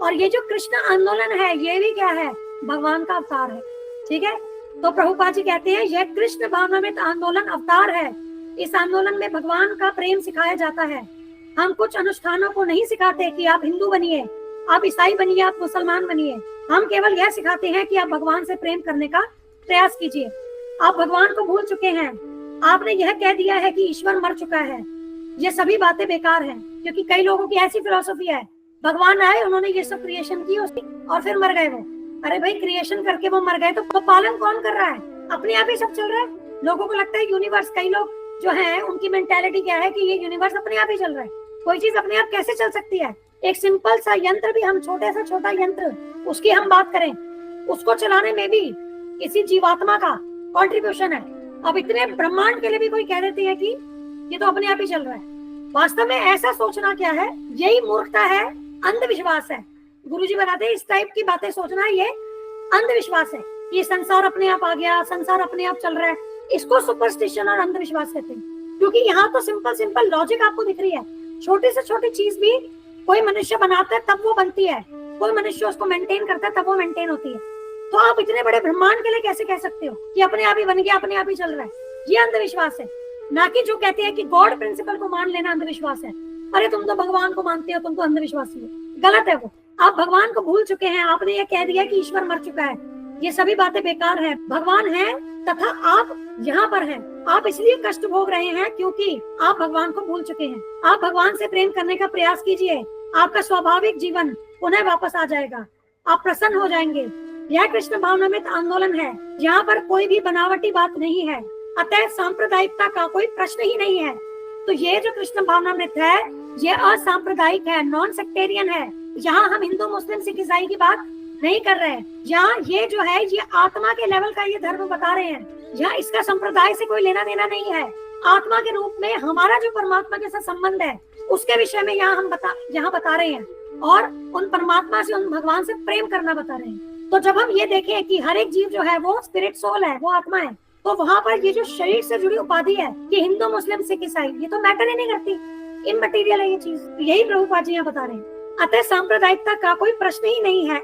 और ये जो कृष्ण आंदोलन है ये भी क्या है, भगवान का अवतार है। ठीक है, तो प्रभुपाद जी कहते हैं यह कृष्ण भावनामृत आंदोलन अवतार है। इस आंदोलन में भगवान का प्रेम सिखाया जाता है। हम कुछ अनुष्ठानों को नहीं सिखाते कि आप हिंदू बनिए, आप ईसाई बनिए, आप मुसलमान बनिए। हम केवल यह सिखाते हैं कि आप भगवान से प्रेम करने का प्रयास कीजिए। आप भगवान को भूल चुके हैं, आपने यह कह दिया है कि ईश्वर मर चुका है। ये सभी बातें बेकार हैं, क्योंकि कई लोगों की ऐसी फिलॉसफी है, भगवान आए, उन्होंने ये सब क्रिएशन की और फिर मर गए वो। अरे भाई, क्रिएशन करके वो मर गए तो पालन कौन कर रहा है? अपने आप ही सब चल रहा है। लोगों को लगता है यूनिवर्स, कई लोग जो है उनकी मेंटालिटी क्या है कि ये यूनिवर्स अपने आप ही चल रहा है। कोई चीज अपने आप कैसे चल सकती है? एक सिंपल सा यंत्र भी, हम छोटे से छोटा यंत्र, उसकी हम बात करें, उसको चलाने में भी किसी जीवात्मा का कंट्रीब्यूशन है। अब इतने ब्रह्मांड के लिए भी कोई कह देती है कि ये तो अपने आप ही चल रहा है। वास्तव में ऐसा सोचना क्या है? यही मूर्खता है, अंधविश्वास है। गुरुजी बताते हैं इस टाइप की बातें सोचना ये अंधविश्वास है। ये संसार अपने आप आ गया, संसार अपने आप चल रहा है, इसको सुपरस्टिशन और अंधविश्वास कहते हैं। क्योंकि यहाँ तो सिंपल लॉजिक आपको दिख रही है। छोटी से छोटी चीज भी कोई मनुष्य बनाता है तब वो बनती है, कोई मनुष्य उसको मेंटेन करता है तब वो मेंटेन होती है। तो आप इतने बड़े ब्रह्मांड के लिए कैसे कह सकते हो कि अपने आप ही बन गया, अपने आप ही चल रहा है? ये अंधविश्वास है। ना कि जो कहते हैं कि गॉड प्रिंसिपल को मान लेना अंधविश्वास है। अरे तुम तो भगवान को मानते हो, तुम तो अंधविश्वासी हो। गलत है वो। आप भगवान को भूल चुके हैं। आपने ये कह दिया कि ईश्वर मर चुका है। ये सभी बातें बेकार है। भगवान है तथा आप यहाँ पर हैं। आप इसलिए कष्ट भोग रहे हैं क्योंकि आप भगवान को भूल चुके हैं। आप भगवान से प्रेम करने का प्रयास कीजिए, आपका स्वाभाविक जीवन पुनः वापस आ जाएगा, आप प्रसन्न हो जाएंगे। यह कृष्ण भावनामृत आंदोलन है, यहाँ पर कोई भी बनावटी बात नहीं है, अतः सांप्रदायिकता का कोई प्रश्न ही नहीं है। तो ये जो कृष्ण भावनामृत है ये असांप्रदायिक है, नॉन सेक्टेरियन है। यहाँ हम हिंदू मुस्लिम सिख ईसाई की बात नहीं कर रहे हैं। यहाँ ये जो है ये आत्मा के लेवल का ये धर्म बता रहे हैं। यहाँ इसका संप्रदाय से कोई लेना देना नहीं है। आत्मा के रूप में हमारा जो परमात्मा के साथ संबंध है उसके विषय में यहाँ हम बता रहे हैं, और उन परमात्मा से, उन भगवान से प्रेम करना बता रहे हैं। तो जब हम ये देखें कि हर एक जीव जो है वो स्पिरिट सोल है, वो आत्मा है, तो वहां पर ये जो शरीर से जुड़ी उपाधि है कि हिंदू मुस्लिम सिख ईसाई, ये तो मैटर ही नहीं करती, इनमटेरियल है ये चीज। यही प्रभुपाद जी यहाँ बता रहे हैं। अतः सांप्रदायिकता का कोई प्रश्न ही नहीं है।